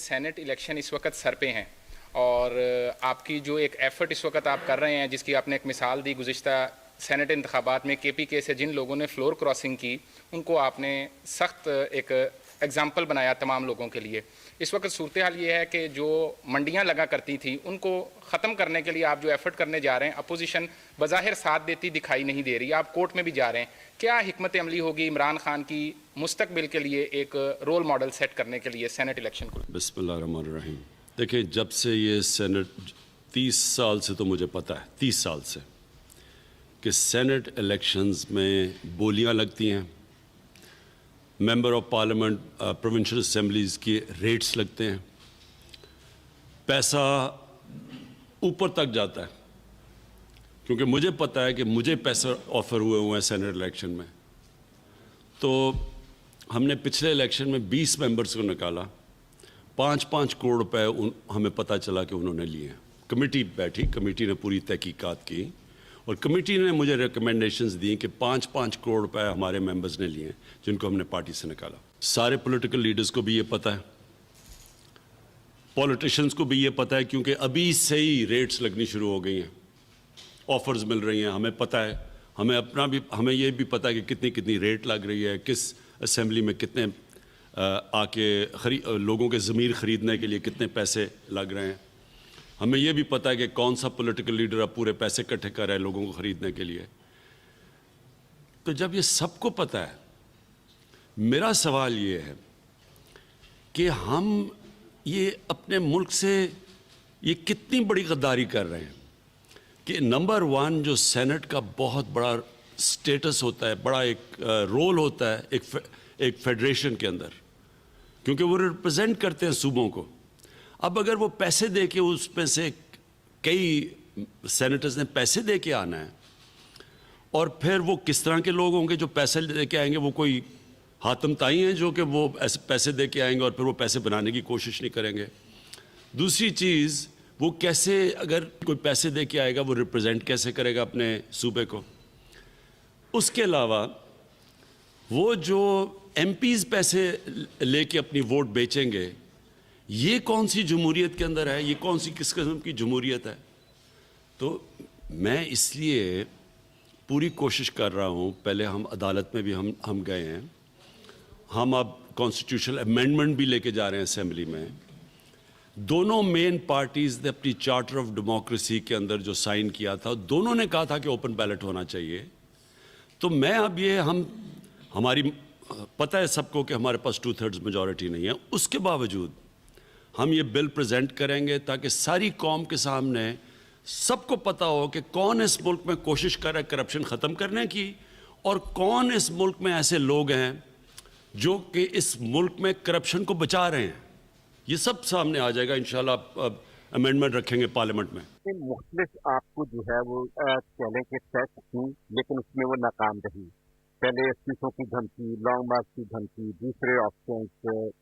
Saint election اس وقت سر پہ ہیں اور آپ کی جو ایک ایفرٹ اس وقت آپ کر رہے ہیں، جس کی آپ نے ایک مثال دی گزشتہ سینٹ انتخابات میں کے پی کے سے جن لوگوں نے فلور کراسنگ کی، ان کو آپ نے سخت ایک ایگزامپل بنایا تمام لوگوں کے لیے۔ اس وقت صورتحال یہ ہے کہ جو منڈیاں لگا کرتی تھیں ان کو ختم کرنے کے لیے آپ جو ایفرٹ کرنے جا رہے ہیں، اپوزیشن بظاہر ساتھ دیتی دکھائی نہیں دے رہی، آپ کورٹ میں بھی جا رہے ہیں۔ کیا حکمت عملی ہوگی عمران خان کی مستقبل کے لیے ایک رول ماڈل سیٹ کرنے کے لیے سینٹ الیکشن کو؟ بسم اللہ الرحمن الرحیم۔ دیکھیں، جب سے یہ سینٹ 30 سال سے تو مجھے پتہ ہے، 30 سال سے کہ سینٹ الیکشنز میں بولیاں لگتی ہیں، member of parliament provincial assemblies کی ریٹس لگتے ہیں، پیسہ اوپر تک جاتا ہے، کیونکہ مجھے پتہ ہے کہ مجھے پیسہ آفر ہوئے ہیں سینٹ الیکشن میں۔ تو ہم نے پچھلے الیکشن میں 20 ممبرز کو نکالا، 5-5 کروڑ روپے ہمیں پتہ چلا کہ انہوں نے لیے ہیں۔ کمیٹی بیٹھی، کمیٹی نے پوری تحقیقات کی اور کمیٹی نے مجھے ریکمنڈیشنز دی کہ 5-5 کروڑ روپے ہمارے ممبرز نے لیے ہیں جن کو ہم نے پارٹی سے نکالا۔ سارے پولیٹیکل لیڈرز کو بھی یہ پتہ ہے، پولیٹیشنز کو بھی یہ پتہ ہے، کیونکہ ابھی سے ہی ریٹس لگنی شروع ہو گئی ہیں، آفرز مل رہی ہیں، ہمیں پتہ ہے، ہمیں یہ بھی پتہ ہے کہ کتنی ریٹ لگ رہی ہے، کس اسمبلی میں کتنے آ کے لوگوں کے ضمیر خریدنے کے لیے کتنے پیسے لگ رہے ہیں۔ ہمیں یہ بھی پتہ ہے کہ کون سا پولیٹیکل لیڈر اب پورے پیسے اکٹھے کر رہا ہے لوگوں کو خریدنے کے لیے۔ تو جب یہ سب کو پتہ ہے، میرا سوال یہ ہے کہ ہم یہ اپنے ملک سے یہ کتنی بڑی غداری کر رہے ہیں کہ نمبر 1 جو سینٹ کا بہت بڑا سٹیٹس ہوتا ہے، بڑا ایک رول ہوتا ہے ایک فیڈریشن کے اندر، کیونکہ وہ ریپرزینٹ کرتے ہیں صوبوں کو۔ اب اگر وہ پیسے دے کے اس میں سے کئی سینیٹرز نے پیسے دے کے آنا ہے، اور پھر وہ کس طرح کے لوگ ہوں گے جو پیسے دے کے آئیں گے؟ وہ کوئی حاتم تائی ہیں جو کہ وہ ایسے پیسے دے کے آئیں گے اور پھر وہ پیسے بنانے کی کوشش نہیں کریں گے؟ دوسری چیز، وہ کیسے، اگر کوئی پیسے دے کے آئے گا وہ ریپرزینٹ کیسے کرے گا اپنے صوبے کو؟ اس کے علاوہ وہ جو ایم پیز پیسے لے کے اپنی ووٹ بیچیں گے، یہ کون سی جمہوریت کے اندر ہے؟ یہ کون سی کس قسم کی جمہوریت ہے؟ تو میں اس لیے پوری کوشش کر رہا ہوں، پہلے ہم عدالت میں بھی ہم گئے ہیں، ہم اب کانسٹیٹیوشنل امینڈمنٹ بھی لے کے جا رہے ہیں اسمبلی میں۔ دونوں مین پارٹیز نے اپنی چارٹر آف ڈیموکریسی کے اندر جو سائن کیا تھا، دونوں نے کہا تھا کہ اوپن بیلٹ ہونا چاہیے۔ تو میں اب یہ ہماری پتہ ہے سب کو کہ ہمارے پاس 2/3 میجورٹی نہیں ہے، اس کے باوجود ہم یہ بل پریزنٹ کریں گے تاکہ ساری قوم کے سامنے سب کو پتہ ہو کہ کون اس ملک میں کوشش کر رہا ہے کرپشن ختم کرنے کی، اور کون اس ملک میں ایسے لوگ ہیں جو کہ اس ملک میں کرپشن کو بچا رہے ہیں۔ یہ سب سامنے آ جائے گا انشاءاللہ، امینڈمنٹ رکھیں گے پارلیمنٹ میں۔ مختلف آپ کو جو ہے وہ چیلنج ٹیسٹ کی، لیکن اس میں وہ ناکام رہی۔ پہلے استعفوں کی دھمکی، لانگ مارچ کی دھمکی، دوسرے آپشنس،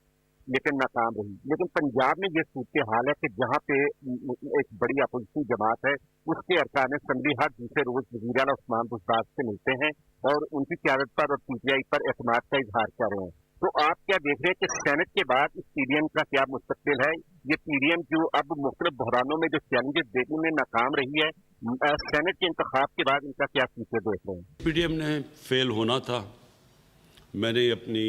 لیکن ناکام رہی۔ لیکن پنجاب میں یہ صورتحال ہے کہ جہاں پہ ایک بڑی اپوزیشن جماعت ہے، اس کے ارکان اسمبلی ہر دوسرے روز وزیر اعلیٰ عثمان بزدار سے ملتے ہیں اور ان کی قیادت پر اور پی ٹی آئی پر اعتماد کا اظہار کر رہے ہیں۔ تو آپ کیا دیکھ رہے ہیں کہ سینٹ کے بعد اس پی ڈی ایم کا کیا مستقبل ہے؟ یہ پی ڈی ایم جو اب مختلف بحرانوں میں جو چیلنجز دینے میں ناکام رہی ہے، سینٹ کے انتخاب کے بعد ان کا کیا فیوچر دیکھ رہے ہیں؟ پی ڈی ایم نے فیل ہونا تھا۔ میں نے اپنی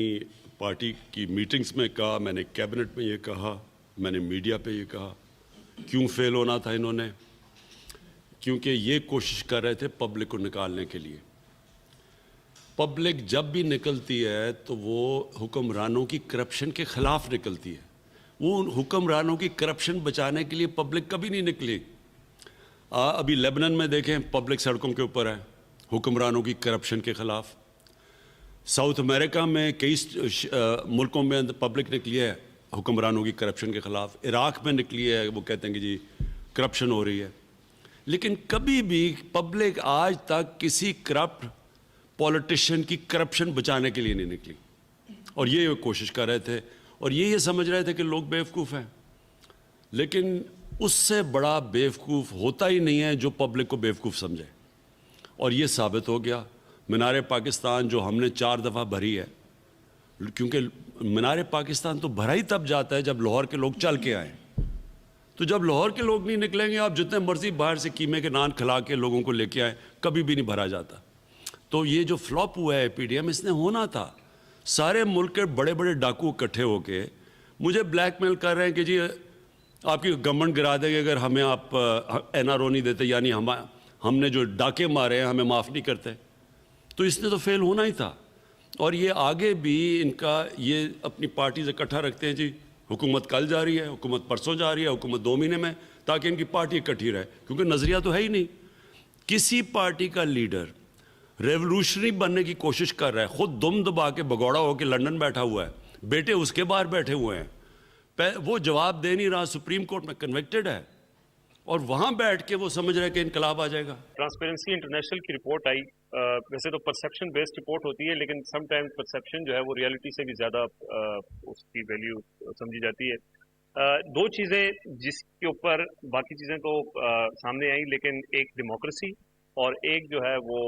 پارٹی کی میٹنگز میں کہا، میں نے کیبنٹ میں یہ کہا، میں نے میڈیا پہ یہ کہا۔ کیوں فیل ہونا تھا انہوں نے؟ کیونکہ یہ کوشش کر رہے تھے پبلک کو نکالنے کے لیے۔ پبلک جب بھی نکلتی ہے تو وہ حکمرانوں کی کرپشن کے خلاف نکلتی ہے، وہ حکمرانوں کی کرپشن بچانے کے لیے پبلک کبھی نہیں نکلی۔ ابھی لیبنن میں دیکھیں، پبلک سڑکوں کے اوپر ہے حکمرانوں کی کرپشن کے خلاف۔ ساؤتھ امریکہ میں کئی ملکوں میں پبلک نکلی ہے حکمرانوں کی کرپشن کے خلاف۔ عراق میں نکلی ہے، وہ کہتے ہیں کہ جی کرپشن ہو رہی ہے۔ لیکن کبھی بھی پبلک آج تک کسی کرپٹ پولیٹیشین کی کرپشن بچانے کے لیے نہیں نکلی، اور یہ کوشش کر رہے تھے، اور یہ سمجھ رہے تھے کہ لوگ بیوقوف ہیں۔ لیکن اس سے بڑا بیوقوف ہوتا ہی نہیں ہے جو پبلک کو بیوقوف سمجھے، اور یہ ثابت ہو گیا۔ مینار پاکستان جو ہم نے 4 دفعہ بھری ہے، کیونکہ مینار پاکستان تو بھرا ہی تب جاتا ہے جب لاہور کے لوگ چل کے آئیں. تو جب لاہور کے لوگ نہیں نکلیں گے, آپ جتنے مرضی باہر سے قیمے کے نان کھلا کے لوگوں کو لے کے آئیں, کبھی بھی نہیں بھرا جاتا. تو یہ جو فلاپ ہوا ہے پی ڈی ایم, اس نے ہونا تھا. سارے ملک کے بڑے بڑے ڈاکو اکٹھے ہو کے مجھے بلیک میل کر رہے ہیں کہ جی آپ کی گورنمنٹ گرا دے گے اگر ہمیں آپ این آر او نہیں دیتے, یعنی ہم نے جو ڈاکے مارے ہیں ہمیں معاف نہیں کرتے. تو اس نے تو فیل ہونا ہی تھا. اور یہ آگے بھی ان کا یہ اپنی پارٹیز اکٹھا رکھتے ہیں, جی حکومت کل جا رہی ہے, حکومت پرسوں جا رہی ہے, حکومت 2 مہینے میں, تاکہ ان کی پارٹی اکٹھی رہے, کیونکہ نظریہ تو ہے ہی نہیں. کسی پارٹی کا لیڈر ریولوشنری بننے کی کوشش کر رہا ہے, خود دم دبا کے بگوڑا ہو کے لندن بیٹھا ہوا ہے, بیٹے اس کے باہر بیٹھے ہوئے ہیں, وہ جواب دے نہیں رہا, سپریم کورٹ میں کنوکٹڈ ہے, اور وہاں بیٹھ کے وہ سمجھ رہے ہیں کہ انقلاب آ جائے گا. ٹرانسپیرنسی انٹرنیشنل کی رپورٹ آئی, ویسے تو پرسیپشن بیسڈ رپورٹ ہوتی ہے, لیکن سم ٹائم پرسیپشن جو ہے وہ ریالٹی سے بھی زیادہ اس کی ویلیو سمجھی جاتی ہے. 2 چیزیں جس کے اوپر باقی چیزیں تو سامنے آئیں, لیکن ایک ڈیموکریسی اور ایک جو ہے وہ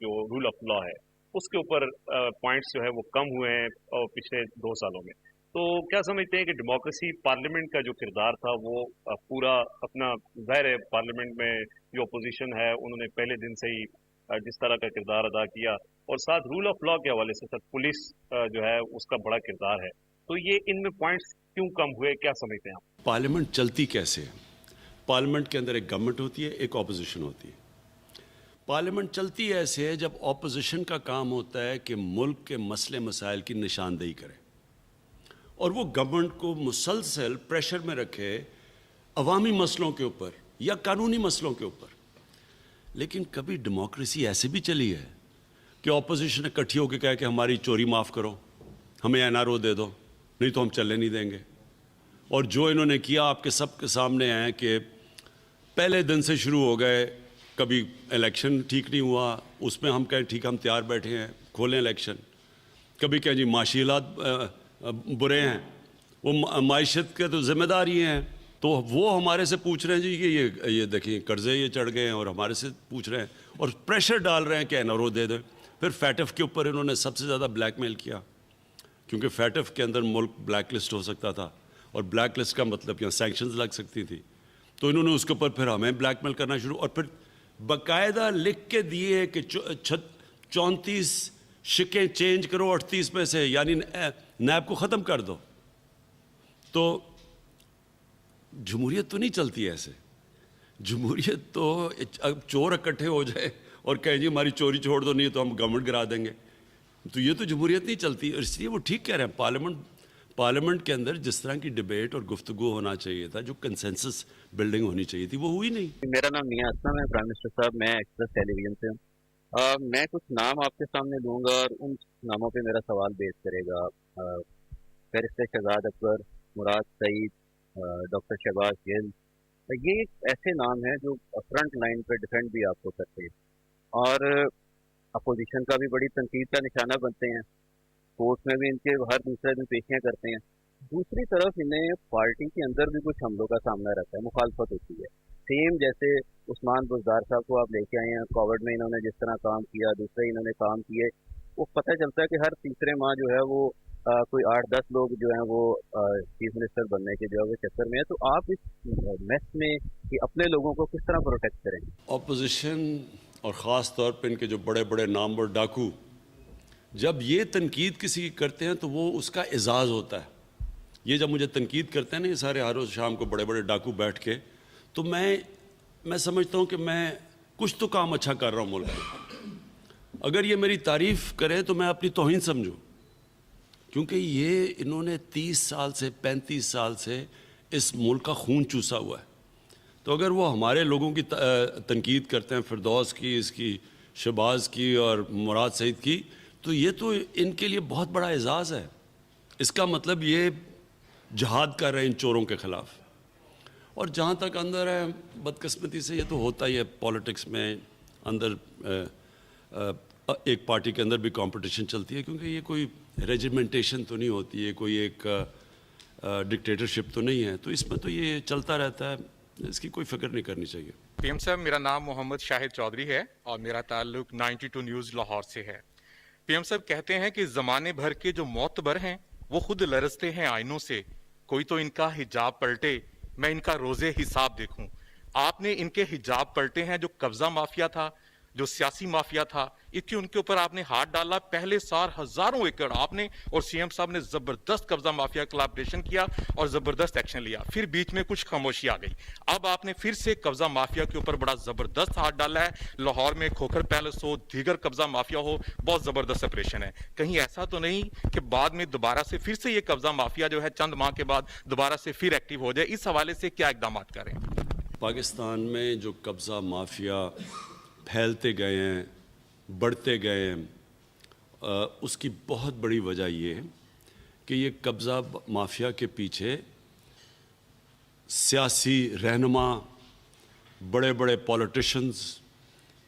جو رول آف لا ہے, اس کے اوپر پوائنٹس جو ہے وہ کم ہوئے ہیں پچھلے 2 سالوں میں. تو کیا سمجھتے ہیں کہ ڈیموکریسی پارلیمنٹ کا جو کردار تھا وہ پورا اپنا, ظاہر ہے پارلیمنٹ میں جو اپوزیشن ہے انہوں نے پہلے دن سے ہی جس طرح کا کردار ادا کیا, اور ساتھ رول آف لا کے حوالے سے ساتھ پولیس جو ہے اس کا بڑا کردار ہے, تو یہ ان میں پوائنٹس کیوں کم ہوئے, کیا سمجھتے ہیں آپ؟ پارلیمنٹ چلتی کیسے ہے؟ پارلیمنٹ کے اندر ایک گورنمنٹ ہوتی ہے, ایک اپوزیشن ہوتی ہے. پارلیمنٹ چلتی ایسے ہے جب اپوزیشن کا کام ہوتا ہے کہ ملک کے مسئلے مسائل کی نشاندہی کرے, اور وہ گورنمنٹ کو مسلسل پریشر میں رکھے عوامی مسئلوں کے اوپر یا قانونی مسئلوں کے اوپر. لیکن کبھی ڈیموکریسی ایسے بھی چلی ہے کہ اپوزیشن اکٹھی ہو کے کہے کہ ہماری چوری معاف کرو, ہمیں این آر او دے دو, نہیں تو ہم چلنے نہیں دیں گے. اور جو انہوں نے کیا آپ کے سب کے سامنے ہے کہ پہلے دن سے شروع ہو گئے, کبھی الیکشن ٹھیک نہیں ہوا, اس میں ہم کہیں ٹھیک ہم تیار بیٹھے ہیں کھولیں الیکشن, کبھی کہیں جی معاشی حالات برے ہیں, وہ معیشت کے تو ذمہ دار ہی ہیں, تو وہ ہمارے سے پوچھ رہے ہیں جی کہ یہ دیکھیں قرضے یہ چڑھ گئے ہیں, اور ہمارے سے پوچھ رہے ہیں اور پریشر ڈال رہے ہیں کہ این آر او دے دیں. پھر فیٹف کے اوپر انہوں نے سب سے زیادہ بلیک میل کیا, کیونکہ فیٹف کے اندر ملک بلیک لسٹ ہو سکتا تھا, اور بلیک لسٹ کا مطلب کہ سینکشنز لگ سکتی تھی. تو انہوں نے اس کے اوپر پھر ہمیں بلیک میل کرنا شروع, اور پھر باقاعدہ لکھ کے دیے کہ 34 شکیں چینج کرو 38 میں سے, یعنی نیب کو ختم کر دو. تو جمہوریت تو نہیں چلتی ایسے. جمہوریت تو اب چور اکٹھے ہو جائے اور کہیں جی ہماری چوری چھوڑ دو, نہیں تو ہم گورنمنٹ گرا دیں گے, تو یہ تو جمہوریت نہیں چلتی. اور اس لیے وہ ٹھیک کہہ رہے ہیں, پارلیمنٹ کے اندر جس طرح کی ڈیبیٹ اور گفتگو ہونا چاہیے تھا, جو کنسنسس بلڈنگ ہونی چاہیے تھی, وہ ہوئی نہیں. میرا نام میاں اسلم ہے پرائم منسٹر صاحب, میں ایکسپریس ٹیلی ویژن سے ہوں. میں کچھ نام آپ کے سامنے لوں گا اور ان ناموں پہ میرا سوال بیس کرے گا. بیرسٹر شہزاد اکبر, مراد سعید, ڈاکٹر شہباز گل, یہ ایسے نام ہیں جو فرنٹ لائن پہ ڈیفینڈ بھی آپ کو کرتے ہیں, اور اپوزیشن کا بھی بڑی تنقید کا نشانہ بنتے ہیں. کورٹ میں بھی ان کے ہر دوسرے دن پیشیاں کرتے ہیں. دوسری طرف انہیں پارٹی کے اندر بھی کچھ حملوں کا سامنا رہتا ہے, مخالفت ہوتی ہے. سیم جیسے عثمان بزدار صاحب کو آپ لے کے آئے ہیں, کووڈ میں انہوں نے جس طرح کام کیا, دوسرے انہوں نے کام کیے, وہ پتہ چلتا ہے کہ ہر تیسرے ماہ جو ہے وہ کوئی 8-10 لوگ جو ہیں وہ چیف منسٹر بننے کے جو ہے وہ چکر میں ہے. تو آپ اس میس میں کہ اپنے لوگوں کو کس طرح پروٹیکٹ کریں گے؟ اپوزیشن اور خاص طور پہ ان کے جو بڑے بڑے نامور ڈاکو جب یہ تنقید کسی کی کرتے ہیں تو وہ اس کا اعزاز ہوتا ہے. یہ جب مجھے تنقید کرتے ہیں نا یہ سارے ہر روز شام کو بڑے بڑے ڈاکو بیٹھ کے, تو میں سمجھتا ہوں کہ میں کچھ تو کام اچھا کر رہا ہوں ملک میں. اگر یہ میری تعریف کریں تو میں اپنی توہین سمجھوں, کیونکہ یہ انہوں نے 30 سال سے 35 سال سے اس ملک کا خون چوسا ہوا ہے. تو اگر وہ ہمارے لوگوں کی تنقید کرتے ہیں, فردوس کی, اس کی, شہباز کی اور مراد سعید کی, تو یہ تو ان کے لیے بہت بڑا اعزاز ہے. اس کا مطلب یہ جہاد کر رہے ہیں ان چوروں کے خلاف. اور جہاں تک اندر ہے, بدقسمتی سے یہ تو ہوتا ہی ہے پالیٹکس میں, اندر ایک پارٹی کے اندر بھی کمپٹیشن چلتی ہے, کیونکہ یہ کوئی ریجیمنٹیشن تو نہیں ہوتی ہے, کوئی ایک ڈکٹیٹرشپ تو نہیں ہے, تو اس میں تو یہ چلتا رہتا ہے, اس کی کوئی فکر نہیں کرنی چاہیے. پی ایم صاحب, میرا نام محمد شاہد چودھری ہے اور میرا تعلق 92 نیوز لاہور سے ہے. پی ایم صاحب کہتے ہیں کہ زمانے بھر کے جو معتبر ہیں وہ خود لرزتے ہیں آئینوں سے، کوئی تو ان کا حجاب پلٹے، میں ان کا روزے حساب دیکھوں۔ آپ نے ان کے حجاب پلٹے ہیں، جو قبضہ مافیا تھا، جو سیاسی مافیا تھا، ان کے اوپر آپ نے ہاتھ ڈالا۔ پہلے سال ہزاروں ایکڑ آپ نے اور سی ایم صاحب نے زبردست قبضہ مافیا کے خلاف آپریشن کیا اور زبردست ایکشن لیا، پھر بیچ میں کچھ خاموشی آ گئی۔ اب آپ نے پھر سے قبضہ مافیا کے اوپر بڑا زبردست ہاتھ ڈالا ہے، لاہور میں کھوکھر پیلس ہو، دیگر قبضہ مافیا ہو، بہت زبردست آپریشن ہے۔ کہیں ایسا تو نہیں کہ بعد میں دوبارہ سے پھر سے یہ قبضہ مافیا جو ہے چند ماہ کے بعد دوبارہ سے پھر ایکٹیو ہو جائے؟ اس حوالے سے کیا اقدامات کریں؟ پاکستان میں جو قبضہ مافیا پھیلتے گئے ہیں، بڑھتے گئے ہیں، اس کی بہت بڑی وجہ یہ ہے کہ یہ قبضہ مافیا کے پیچھے سیاسی رہنما، بڑے بڑے پولیٹیشنز،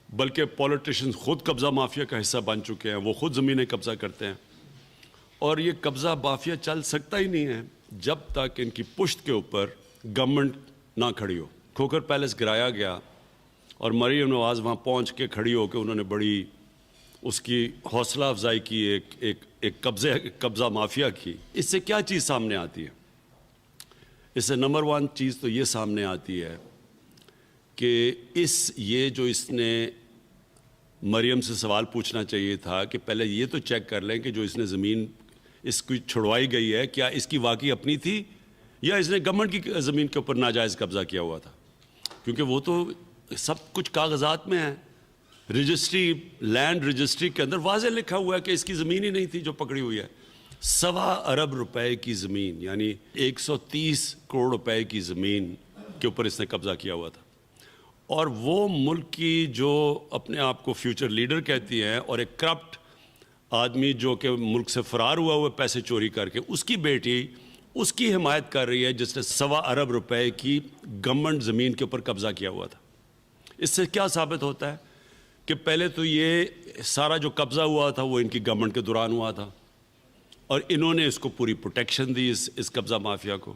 بلکہ پولیٹیشنز خود قبضہ مافیا کا حصہ بن چکے ہیں، وہ خود زمینیں قبضہ کرتے ہیں۔ اور یہ قبضہ مافیا چل سکتا ہی نہیں ہے جب تک ان کی پشت کے اوپر گورنمنٹ نہ کھڑی ہو۔ کھوکھر پیلس گرایا گیا اور مریم نواز وہاں پہنچ کے کھڑی ہو کے انہوں نے بڑی اس کی حوصلہ افزائی کی، ایک قبضہ مافیا کی۔ اس سے کیا چیز سامنے آتی ہے؟ اس سے نمبر 1 چیز تو یہ سامنے آتی ہے کہ اس نے مریم سے سوال پوچھنا چاہیے تھا کہ پہلے یہ تو چیک کر لیں کہ جو اس نے زمین اس کی چھڑوائی گئی ہے کیا اس کی واقعی اپنی تھی یا اس نے گورنمنٹ کی زمین کے اوپر ناجائز قبضہ کیا ہوا تھا، کیونکہ وہ تو سب کچھ کاغذات میں ہے۔ رجسٹری، لینڈ رجسٹری کے اندر واضح لکھا ہوا ہے کہ اس کی زمین ہی نہیں تھی جو پکڑی ہوئی ہے۔ 1.25 ارب روپے کی زمین، یعنی 130 کروڑ روپے کی زمین کے اوپر اس نے قبضہ کیا ہوا تھا، اور وہ ملک کی جو اپنے آپ کو فیوچر لیڈر کہتی ہیں اور ایک کرپٹ آدمی جو کہ ملک سے فرار ہوا ہوا پیسے چوری کر کے، اس کی بیٹی اس کی حمایت کر رہی ہے جس نے 1.25 ارب روپے کی گورنمنٹ زمین کے اوپر قبضہ کیا ہوا تھا۔ اس سے کیا ثابت ہوتا ہے کہ پہلے تو یہ سارا جو قبضہ ہوا تھا وہ ان کی گورنمنٹ کے دوران ہوا تھا اور انہوں نے اس کو پوری پروٹیکشن دی اس قبضہ مافیا کو۔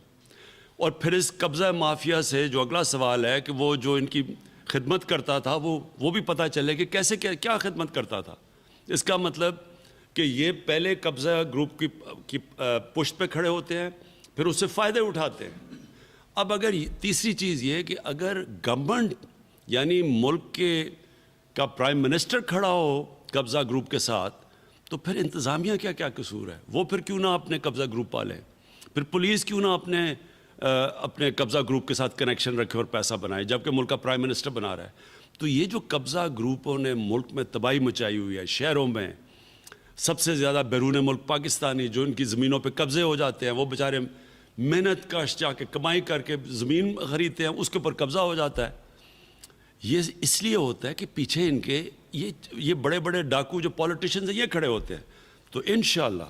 اور پھر اس قبضہ مافیا سے جو اگلا سوال ہے کہ وہ جو ان کی خدمت کرتا تھا وہ بھی پتہ چلے کہ کیسے کیا خدمت کرتا تھا۔ اس کا مطلب کہ یہ پہلے قبضہ گروپ کی پشت پہ کھڑے ہوتے ہیں، پھر اس سے فائدے اٹھاتے ہیں۔ اب اگر تیسری چیز یہ کہ اگر گورنمنٹ یعنی ملک کا پرائم منسٹر کھڑا ہو قبضہ گروپ کے ساتھ، تو پھر انتظامیہ کیا قصور ہے؟ وہ پھر کیوں نہ اپنے قبضہ گروپ پالے؟ پھر پولیس کیوں نہ اپنے قبضہ گروپ کے ساتھ کنیکشن رکھے اور پیسہ بنائے جبکہ ملک کا پرائم منسٹر بنا رہا ہے؟ تو یہ جو قبضہ گروپوں نے ملک میں تباہی مچائی ہوئی ہے، شہروں میں سب سے زیادہ بیرون ملک پاکستانی جو ان کی زمینوں پہ قبضے ہو جاتے ہیں، وہ بیچارے محنت کاش جا کے کمائی کر کے زمین خریدتے ہیں، اس کے اوپر قبضہ ہو جاتا ہے۔ یہ اس لیے ہوتا ہے کہ پیچھے ان کے یہ بڑے بڑے ڈاکو جو پولیٹیشنز ہیں یہ کھڑے ہوتے ہیں۔ تو انشاءاللہ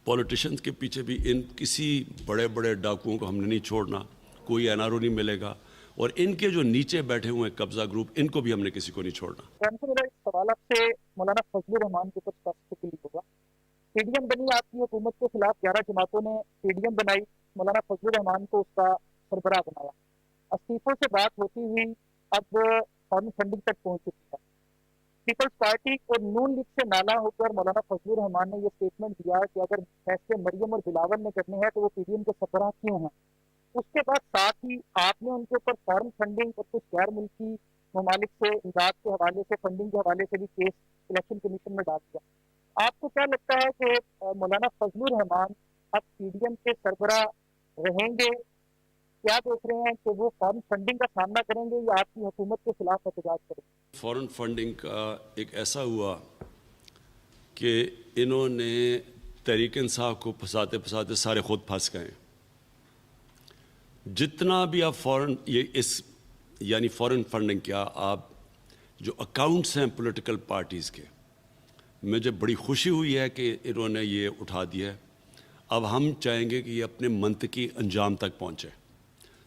پولیٹیشنز کے پیچھے بھی کسی بڑے بڑے ڈاکوؤں کو ہم نے نہیں چھوڑنا، کوئی این آر او نہیں ملے گا، اور ان کے جو نیچے بیٹھے ہوئے ہیں قبضہ گروپ، ان کو بھی ہم نے کسی کو نہیں چھوڑنا۔ میرا ایک سوال آپ سے مولانا فضل الرحمان کے کچھ تفصیل ہوگا۔ پی ڈی ایم بنی، آپ کی حکومت کے خلاف 11 جماعتوں نے پی ڈی ایم بنائی، مولانا فضل الرحمان کو اس کا سربراہ بنایا۔ استعفوں سے بات ہوتی ہوئی اب فارن فنڈنگ تک پہنچ چکی ہے۔ پیپلز پارٹی اور نون لیگ سے نالا ہو کر مولانا فضل الرحمان نے یہ سٹیٹمنٹ دیا کہ اگر فیصلے مریم اور بلاول نے کرنے ہیں تو وہ پی ڈی ایم کے سربراہ کیوں ہیں۔ اس کے بعد ساتھ ہی آپ نے ان کے اوپر فارن فنڈنگ اور کچھ غیر ملکی ممالک سے امداد کے حوالے سے، فنڈنگ کے حوالے سے بھی کیس الیکشن کمیشن میں ڈال دیا۔ آپ کو کیا لگتا ہے کہ مولانا فضل الرحمان اب پی ڈی ایم کے سربراہ رہیں گے؟ کیا دیکھ رہے ہیں کہ وہ فارن فنڈنگ کا سامنا کریں گے یا آپ کی حکومت کے خلاف احتجاج کریں گے؟ فارن فنڈنگ کا ایک ایسا ہوا کہ انہوں نے تحریک انصاف کو پھنساتے سارے خود پھنس گئے۔ جتنا بھی آپ یعنی فارن فنڈنگ کیا، آپ جو اکاؤنٹس ہیں پولیٹیکل پارٹیز کے، مجھے بڑی خوشی ہوئی ہے کہ انہوں نے یہ اٹھا دیا ہے۔ اب ہم چاہیں گے کہ یہ اپنے منطقی انجام تک پہنچے۔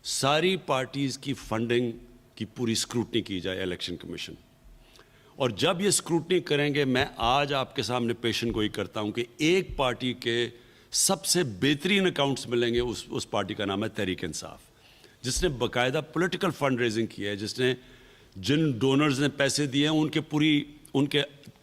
ساری پارٹیز کی فنڈنگ کی پوری اسکروٹنی کی جائے الیکشن کمیشن، اور جب یہ اسکروٹنی کریں گے، میں آج آپ کے سامنے پیشن گوئی کرتا ہوں کہ ایک پارٹی کے سب سے بہترین اکاؤنٹس ملیں گے، اس پارٹی کا نام ہے تحریک انصاف، جس نے باقاعدہ پولیٹیکل فنڈ ریزنگ کی ہے، جس نے جن ڈونرز نے پیسے دیے ہیں ان کے